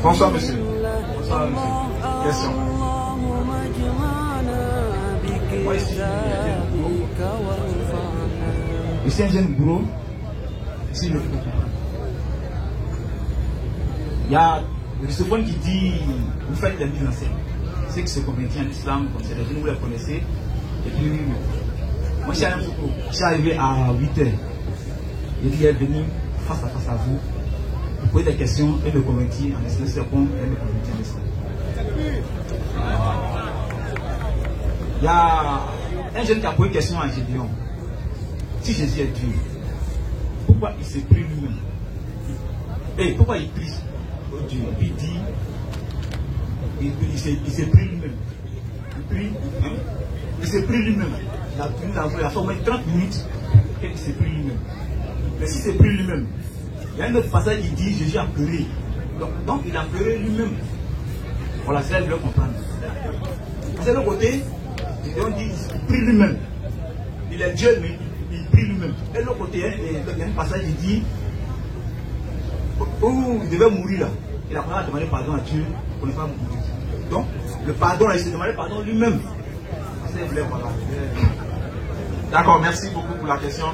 Bonsoir monsieur. Bonsoir monsieur. Question. Moi ici un jeune bourreau. Ici le bourreau. Il y a ce point qui dit vous faites des mises en scène. C'est que se convertit en islam, comme c'est les jeunes, vous les connaissez. Et puis moi je suis arrivé à 8h. Il est venu face à vous. Vous posez des questions et le convertir en islam, c'est bon, et le convertir en islam. Il y a un jeune qui a posé une question à Gédéon. Si Jésus est Dieu, pourquoi il s'est pris lui-même? Et pourquoi il prie au Dieu? Il dit, il s'est pris lui-même. Il prie, hein? Il s'est pris lui-même. Il a fait au moins 30 minutes et il s'est pris lui-même. Mais s'il s'est pris lui-même, il y a un autre passage qui dit Jésus a pleuré. Donc il a pleuré lui-même. Voilà, c'est là que je veux comprendre. C'est l'autre côté, on dit il prie lui-même. Il est Dieu, mais il prie lui-même. Et l'autre côté, il y a un passage qui dit où il devait mourir là. Il a demandé pardon à Dieu pour ne pas mourir. Donc, le pardon, il s'est demandé pardon lui-même. Voilà. D'accord, merci beaucoup pour la question.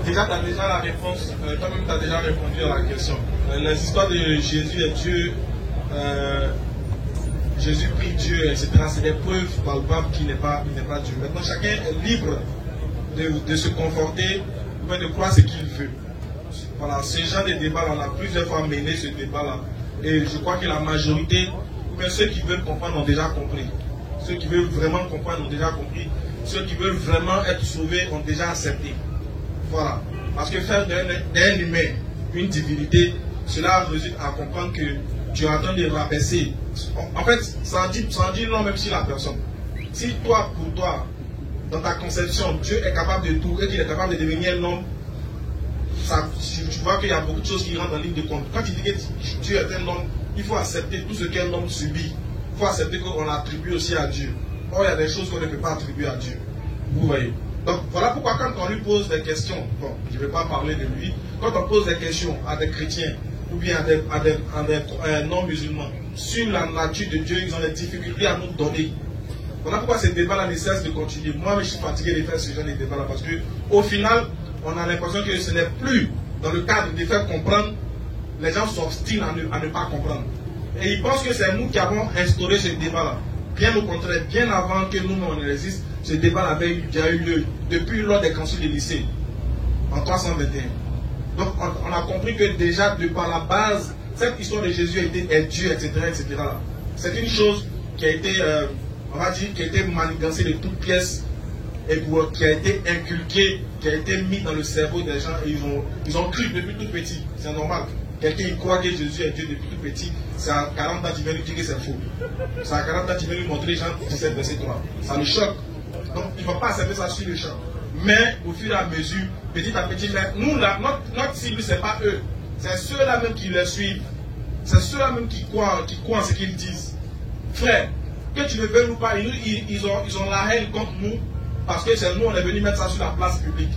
Déjà, tu as déjà la réponse, toi-même tu as déjà répondu à la question. Les histoires de Jésus et Dieu, Jésus prie Dieu, etc. C'est des preuves palpables qu'il n'est pas Dieu. Maintenant, chacun est libre de se conforter ou de croire ce qu'il veut. Voilà, ce genre de débat-là, on a plusieurs fois mené ce débat-là. Et je crois que la majorité, ou bien ceux qui veulent comprendre ont déjà compris. Ceux qui veulent vraiment comprendre ont déjà compris. Ceux qui veulent vraiment être sauvés ont déjà accepté. Voilà. Parce que faire d'un humain une divinité, cela résulte à comprendre que tu es en train de rabaisser. En fait, ça en dit non même si la personne. Si toi, pour toi, dans ta conception, Dieu est capable de tout et qu'il est capable de devenir l'homme, tu vois qu'il y a beaucoup de choses qui rentrent en ligne de compte. Quand tu dis que Dieu est un homme, il faut accepter tout ce qu'un homme subit. Il faut accepter qu'on l'attribue aussi à Dieu. Or, il y a des choses qu'on ne peut pas attribuer à Dieu. Vous voyez. Donc, voilà pourquoi quand on lui pose des questions, bon, je ne vais pas parler de lui, quand on pose des questions à des chrétiens ou bien à des non-musulmans sur la nature de Dieu, ils ont des difficultés à nous donner. Voilà pourquoi ce débat-là ne cesse de continuer. Moi, je suis fatigué de faire ce genre de débat-là parce qu'au final, on a l'impression que ce n'est plus dans le cadre de faire comprendre, les gens s'obstinent à ne pas comprendre. Et ils pensent que c'est nous qui avons instauré ce débat-là. Bien au contraire, bien avant que nous on existe, ce débat avait déjà eu lieu depuis lors des conciles de Nicée, en 321. Donc on a compris que déjà, de par la base, cette histoire de Jésus est Dieu, etc. C'est une chose qui a été, on va dire, qui a été manigancée de toutes pièces et qui a été inculquée, qui a été mise dans le cerveau des gens et ils ont cru depuis tout petit. C'est normal. Quelqu'un croit que Jésus est Dieu depuis tout petit, c'est à 40 ans qu'il vient lui dire que c'est faux. C'est à 40 ans qu'il vient lui montrer Jean 17, verset 3. Ça le choque. Donc il ne va pas accepter ça sur le champ. Mais au fur et à mesure, petit à petit, nous, notre cible, ce n'est pas eux. C'est ceux-là même qui les suivent. C'est ceux-là même qui croient en ce qu'ils disent. Frère, que tu le veuilles ou pas, ils ont la haine contre nous parce que c'est nous, on est venu mettre ça sur la place publique.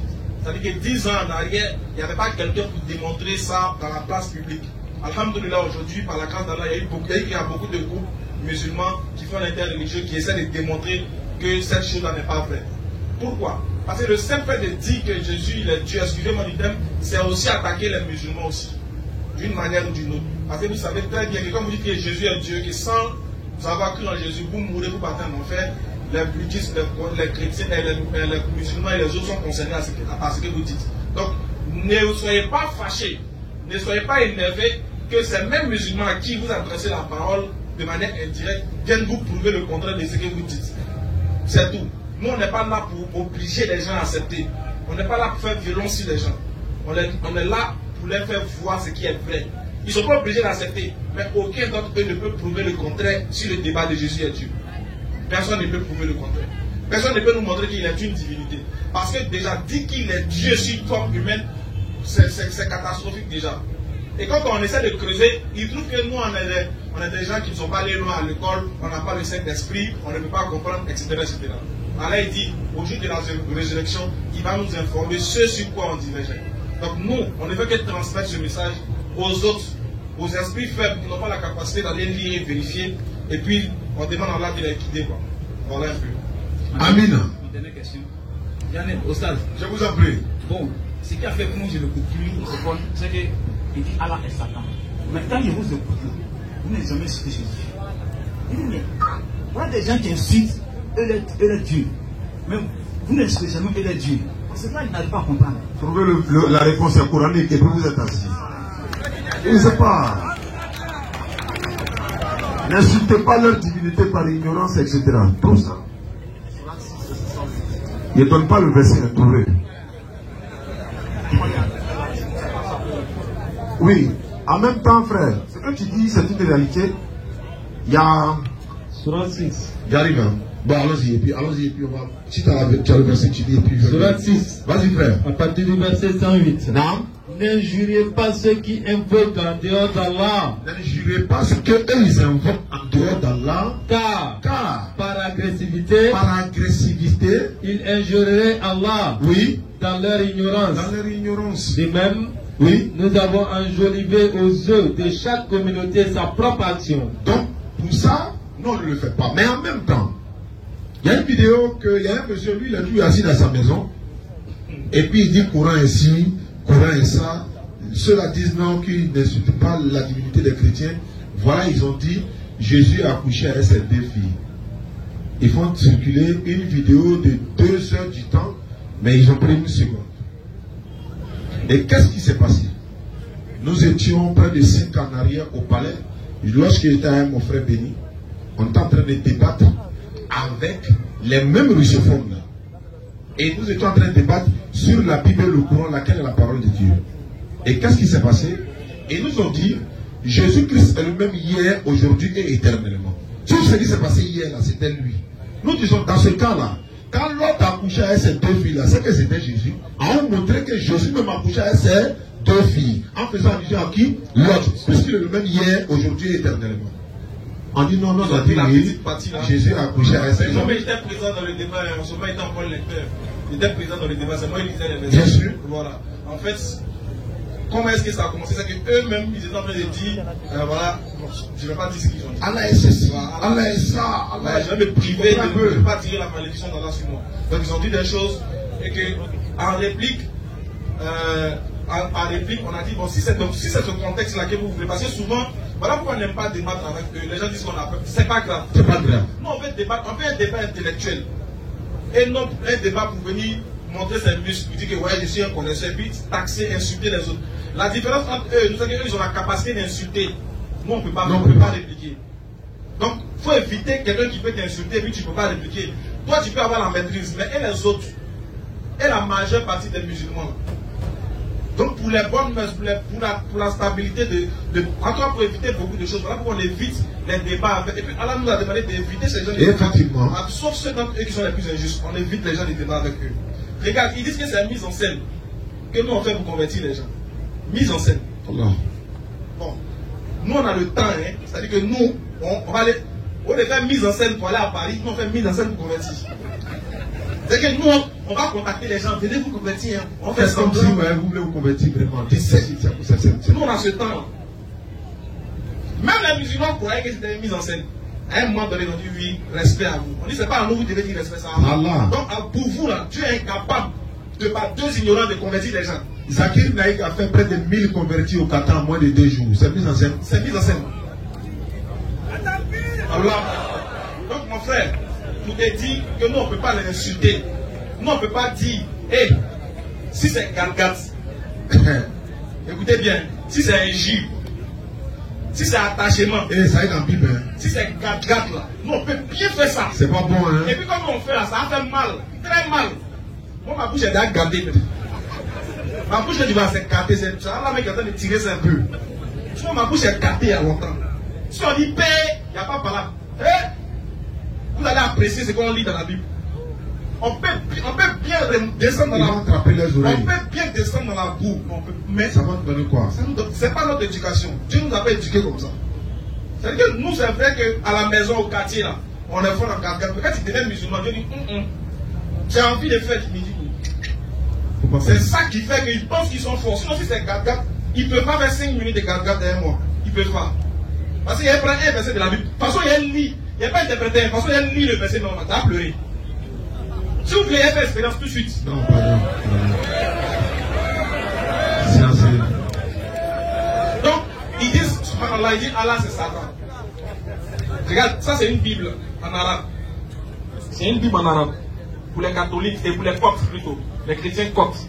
C'est-à-dire que 10 ans en arrière, il n'y avait pas quelqu'un pour démontrer ça dans la place publique. Alhamdulillah, aujourd'hui, par la grâce d'Allah, il y a beaucoup de groupes musulmans qui font l'interreligieux, qui essaient de démontrer que cette chose-là n'est pas vraie. Pourquoi? Parce que le simple fait de dire que Jésus il est Dieu, excusez-moi du terme, c'est aussi attaquer les musulmans aussi, d'une manière ou d'une autre. Parce que vous savez très bien que quand vous dites que Jésus est Dieu, que sans avoir cru en Jésus, vous mourrez, vous partez en enfer, les bouddhistes, les chrétiens, les musulmans et les autres sont concernés à ce que vous dites. Donc, ne soyez pas fâchés, ne soyez pas énervés que ces mêmes musulmans à qui vous adressez la parole de manière indirecte viennent vous prouver le contraire de ce que vous dites. C'est tout. Nous, on n'est pas là pour obliger les gens à accepter. On n'est pas là pour faire violence sur les gens. On est là pour les faire voir ce qui est vrai. Ils ne sont pas obligés d'accepter, mais aucun d'entre eux ne peut prouver le contraire sur le débat de Jésus et Dieu. Personne ne peut prouver le contraire. Personne ne peut nous montrer qu'il est une divinité. Parce que déjà, dire qu'il est Dieu sur forme humaine, c'est catastrophique déjà. Et quand on essaie de creuser, il trouve que nous, on est des gens qui ne sont pas allés loin à l'école, on n'a pas le Saint-Esprit, on ne peut pas comprendre, etc. Allah dit, au jour de la résurrection, il va nous informer ce sur quoi on divergeait. Donc nous, on ne veut que transmettre ce message aux autres, aux esprits faibles qui n'ont pas la capacité d'aller lire et vérifier. Et puis, on demande à Allah de les guider. Voilà un peu. Amin. Une dernière question. Yannick, Ostaz. Je vous en prie. Bon, ce qui a fait que moi je l'écoute plus, c'est qu'il dit Allah est Satan. Mais quand je vous écoute, vous n'avez jamais cité Jésus. Il dit, mais voilà des gens qui incitent et les dieux. Mais vous ne citez jamais et les dieux. Parce que là, ils n'arrivent pas à comprendre. Trouvez la réponse est coranique et puis vous êtes assis. Je ne sais pas. N'insultez pas leur divinité par ignorance, etc. Tout ça. Ne donne pas le verset trouvé. Oui, en même temps, frère, ce que tu dis, c'est une réalité. Il y a. Surat 6. J'arrive. Hein. Bon, allons-y, et puis on va. Si tu as le verset, tu dis, et puis. Surat 6. Vas-y, frère. À partir du verset 108. Non. N'injuriez pas ceux qui invoquent en dehors d'Allah. N'injuriez pas ce qu'eux ils invoquent en dehors d'Allah. Car par agressivité, ils injurieraient Allah. Oui. Dans leur ignorance. De même, oui. Nous avons enjolivé aux yeux de chaque communauté sa propre action. Donc, pour ça, non, ne le faites pas. Mais en même temps, il y a une vidéo il y a un monsieur, lui, il est toujours assis dans sa maison. Et puis il dit Coran est ci, Coran est ça. Ceux-là disent non, qu'ils n'insultent pas la divinité des chrétiens. Voilà, ils ont dit Jésus a couché avec ses 2 filles. Ils font circuler une vidéo de 2 heures du temps, mais ils ont pris 1 seconde. Et qu'est-ce qui s'est passé? Nous étions près de 5 ans en arrière au palais. Lorsque j'étais avec mon frère Béni, on était en train de débattre avec les mêmes russophones là. Et nous étions en train de débattre sur la Bible et le Coran, laquelle est la parole de Dieu. Et qu'est-ce qui s'est passé? Et ils nous ont dit, Jésus-Christ est le même hier, aujourd'hui et éternellement. Tout ce qui s'est passé hier là, c'était lui. Nous disons, dans ce cas-là, quand l'autre a couché avec ses 2 filles là, c'est que c'était Jésus. On montré que Jésus même a couché avec ses 2 filles. En faisant allusion à qui? L'autre. Puisqu'il est le même hier, aujourd'hui et éternellement. On dit non, on a dit oui, Jésus a couché avec ses 2 filles. Mais j'étais présent dans le débat, on se met en bon lecteur. Il était présent dans le débat, c'est moi qui lisais les Bien versets. sûr. Voilà. En fait, comment est-ce que ça a commencé? C'est qu'eux-mêmes, ils étaient en train de dire, voilà, je ne vais pas dire ce qu'ils ont dit. Allah est ceci, Allah est ça, Allah est... Je vais me priver de ne pas tirer la malédiction d'Allah sur moi. Donc ils ont dit des choses et que en réplique, on a dit, bon, si c'est ce contexte-là que vous voulez, parce que souvent, voilà pourquoi on n'aime pas débattre avec eux. Les gens disent qu'on a peur. C'est pas grave. C'est pas grave. Non, on veut débattre, on fait un débat intellectuel. Et non un débat pour venir montrer ses muscles, pour dire que ouais, je suis un connaisseur, puis taxer, insulter les autres. La différence entre eux, nous savons qu'eux, ils ont la capacité d'insulter. Nous, on ne peut pas répliquer. Donc, il faut éviter quelqu'un qui peut t'insulter, puis tu ne peux pas répliquer. Toi, tu peux avoir la maîtrise, mais et les autres, et la majeure partie des musulmans. Donc, pour les bonnes mœurs, pour la stabilité en tout cas, pour éviter beaucoup de choses, voilà pourquoi on évite les débats. Et puis, Allah nous a demandé d'éviter ces gens de débats. Effectivement. Sauf ceux d'entre eux qui sont les plus injustes. On évite les gens de débat avec eux. Regarde, ils disent que c'est la mise en scène que nous on fait pour convertir les gens. Mise en scène. Allah. Bon. Nous, on a le temps, hein. C'est-à-dire que nous, on va aller. Au lieu de faire mise en scène pour aller à Paris, nous on fait mise en scène pour convertir. C'est que nous, on va contacter les gens, venez vous convertir. Hein. On fait comme si vous voulez vous convertir vraiment. Nous, on a ce temps. Même les musulmans croyaient que c'était une mise en scène. À un moment donné, ils ont dit oui, respect à vous. On dit c'est pas à nous, vous devez dire respect à Allah. Donc, pour vous, là, tu es incapable de par 2 ignorants de convertir les gens. Zakir Naïk a fait près de 1000 convertis au Qatar en moins de 2 jours. C'est mise en scène. C'est mise en scène. Allah. Donc, mon frère, nous te dit que nous, on ne peut pas les insulter. Nous, on ne peut pas dire, hé, si c'est Galgat, écoutez bien, si c'est un J, si c'est attachement, et ça est dans la Bible. Si c'est Galgat là, nous, on peut bien faire ça. C'est pas bon, hein. Et puis, comme on fait là, ça a fait mal, très mal. Moi, ma bouche est déjà gardée. Ma bouche, tu vas se gâter, c'est ça. Là, mec, est en train de tirer ça un peu. Tu vois, ma bouche est gâtée il y a longtemps. Si on dit paix, il n'y a pas par là. Vous allez apprécier ce qu'on lit dans la Bible. On peut bien descendre dans la boue. On peut bien descendre dans la boue. Mais ça va nous donner quoi? C'est pas notre éducation. Dieu nous a pas éduqués comme ça. C'est-à-dire que nous, c'est vrai qu'à la maison, au quartier, là, on est fort en cascade. Quand tu deviens musulman, Dieu dit, J'ai envie de faire du midi. C'est ça qui fait qu'ils pensent qu'ils sont forts. Sinon, si c'est gargate, ils ne peuvent pas faire 5 minutes de gargate derrière moi. Ils ne peuvent pas. Parce qu'il y a un verset de la Bible. De toute façon, il y a un lit. Il n'y a pas interprété. De toute façon, il y a un lit le verset normal. Tu as pleuré. Si vous voulez faire expérience tout de suite. Non, pardon. Donc, ils disent, subhanallah, ils disent Allah c'est Satan. Regarde, ça c'est une Bible en arabe. C'est une Bible en arabe. Pour les catholiques et pour les coptes plutôt. Les chrétiens coptes.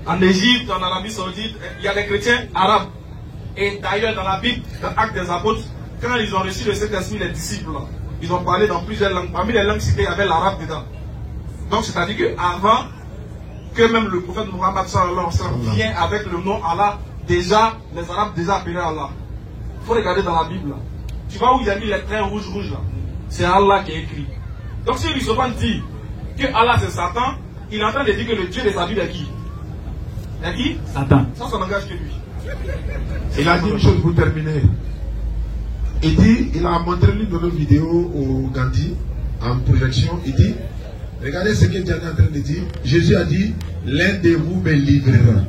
En Égypte, en Arabie Saoudite, il y a des chrétiens arabes. Et d'ailleurs, dans la Bible, dans l'Acte des Apôtres, quand ils ont reçu le Saint-Esprit, les disciples, ils ont parlé dans plusieurs langues. Parmi les langues citées, il y avait l'arabe dedans. Donc, c'est-à-dire qu'avant que même le prophète Mohammed vient avec le nom Allah, déjà, les Arabes déjà appelaient Allah. Il faut regarder dans la Bible. Là. Tu vois où il y a mis les traits rouges là. C'est Allah qui est écrit. Donc, si Lucifer dit que Allah c'est Satan, il est en train de dire que le Dieu de sa Bible est qui? Il dit Satan. Ça n'engage que lui. Il a dit une chose pour terminer. Il dit, il a montré l'une de nos vidéos au Gandhi en projection. Il dit, regardez ce que Dieu est en train de dire. Jésus a dit, l'un de vous me livrera.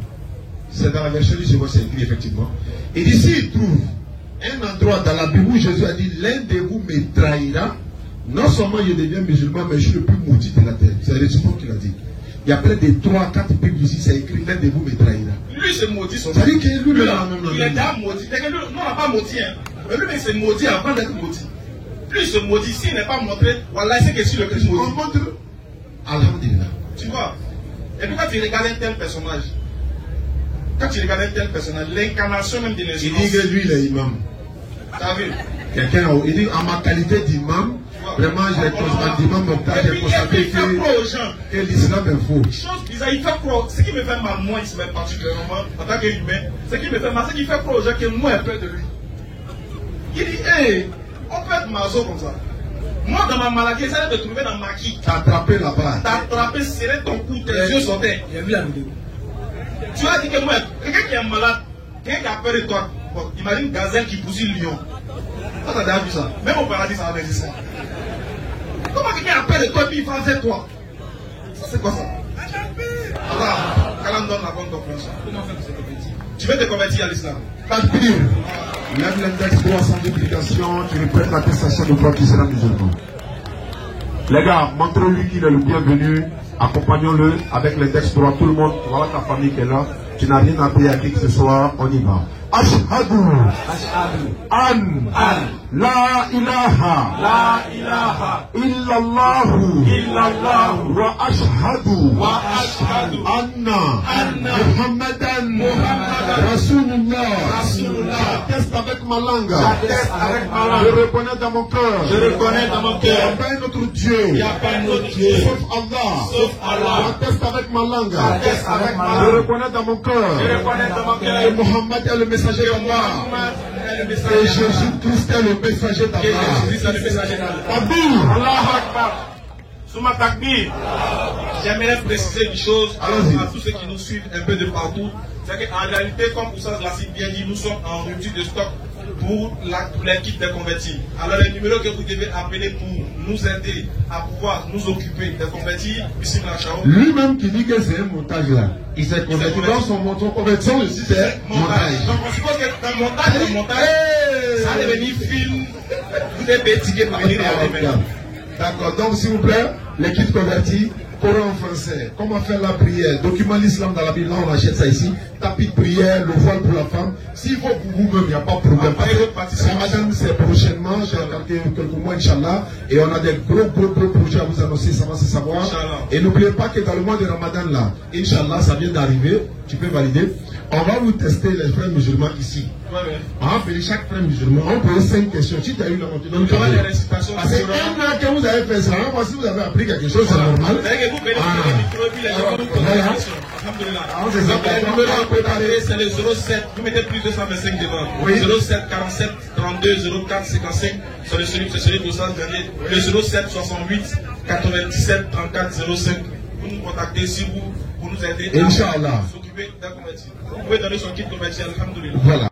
C'est dans la version du second, c'est écrit effectivement. Il dit, s'il trouve un endroit dans la Bible où Jésus a dit, l'un de vous me trahira, non seulement je deviens musulman, mais je suis le plus maudit de la terre. C'est réciproque qu'il a dit. Il y a près de 3-4 Bibles ici, c'est écrit, l'un de vous me trahira. Lui, c'est maudit. Ça veut dire que lui, il est déjà maudit. Nous, on n'a pas maudit. Hein. Mais lui, c'est maudit avant d'être maudit. Plus se maudit, s'il n'est pas montré, voilà, c'est que si le Christ maudit. On montre. Alhamdulillah. Tu vois. Et puis quand tu regardes un tel personnage, l'incarnation même de l'insolence. Il dit que lui, il est imam. Tu as vu? Quelqu'un, il dit, en ma qualité d'imam, vraiment, j'ai constaté que l'islam est faux. Chose bizarre, il fait croire. Ce qui me fait mal, moi, ici, même particulièrement, en tant qu'humain, ce qui me fait mal, c'est qu'il fait croire aux gens que moi, j'ai peur de lui. Il dit, hé, on peut être maso comme ça. Moi, dans ma maladie, j'allais me trouver dans ma qui. T'attraper là-bas. T'attraper, serrer ton cou, tes yeux sortaient. J'ai vu la vidéo. Tu as dit que moi, quelqu'un qui est malade, quelqu'un qui a peur de toi, bon, imagine gazelle qui pousse le lion. Ça, t'as déjà vu ça. Même au paradis, ça va exister. Comment quelqu'un a peur de toi et puis il va vers toi? Ça, c'est quoi ça? Allah, qu'Allah donne la bonne compréhension. Comment faire pour se convertir? Tu veux te convertir à l'islam? Takbir. Lève l'index droit sans duplication, tu répètes l'attestation de toi qui sera musulman. Les gars, montrez-lui qu'il est le bienvenu, accompagnons-le avec l'index droit, tout le monde, voilà ta famille qui est là, tu n'as rien à payer à qui que ce soit, on y va. Ashhadu an la ilaha illallahu wa ashhadu anna Muhammadan Rasulullah. J'atteste avec ma langue. Je reconnais dans mon cœur. Il n'y a pas un autre Dieu. Sauf Allah. J'atteste avec ma langue. Je reconnais dans mon cœur. Que Mohammed est le messager d'Allah. Et Jésus-Christ est le messager d'Allah. Allah Akbar. Souma Takbir. J'aimerais préciser une chose à tous ceux qui nous suivent un peu de partout. C'est qu'en réalité, comme Oussaz l'a si bien dit, nous sommes en rupture de stock pour l'équipe des convertis. Alors les numéros que vous devez appeler pour nous aider à pouvoir nous occuper des convertis, ici lui-même qui dit que c'est un montage là. Il s'est converti dans son conversion aussi, c'est montage. Donc on suppose que dans le montage, ça va devenir film. Vous devez tickets pour venir regarder maintenant. D'accord, donc s'il vous plaît, l'équipe convertie, Coran en français, comment faire la prière, document l'islam dans la Bible, là on achète ça ici, tapis de prière, le voile pour la femme, s'il faut pour vous-même, il n'y a pas de problème. Madame, c'est prochainement, j'ai regardé quelques mois, Inch'Allah, et on a des gros projets à vous annoncer, ça va se savoir. Et n'oubliez pas que dans le mois de Ramadan, là, Inch'Allah, ça vient d'arriver, tu peux valider. On va vous tester les frères musulmans ici. On va appeler chaque frère musulman. On pose 5 questions. Si tu as eu la montée, donc parce que un an que vous avez fait ça, si vous avez appris quelque chose, c'est normal. C'est le 07. Vous mettez plus de 225 devant. Oui. 07 47 32 04 55. C'est celui de ça dernier. Le 07 68 97 34 05. Vous nous contactez si vous nous aider Inch'Allah. à s'occuper d'un converti. Vous pouvez donner son kit converti, alhamdoulilah. Voilà.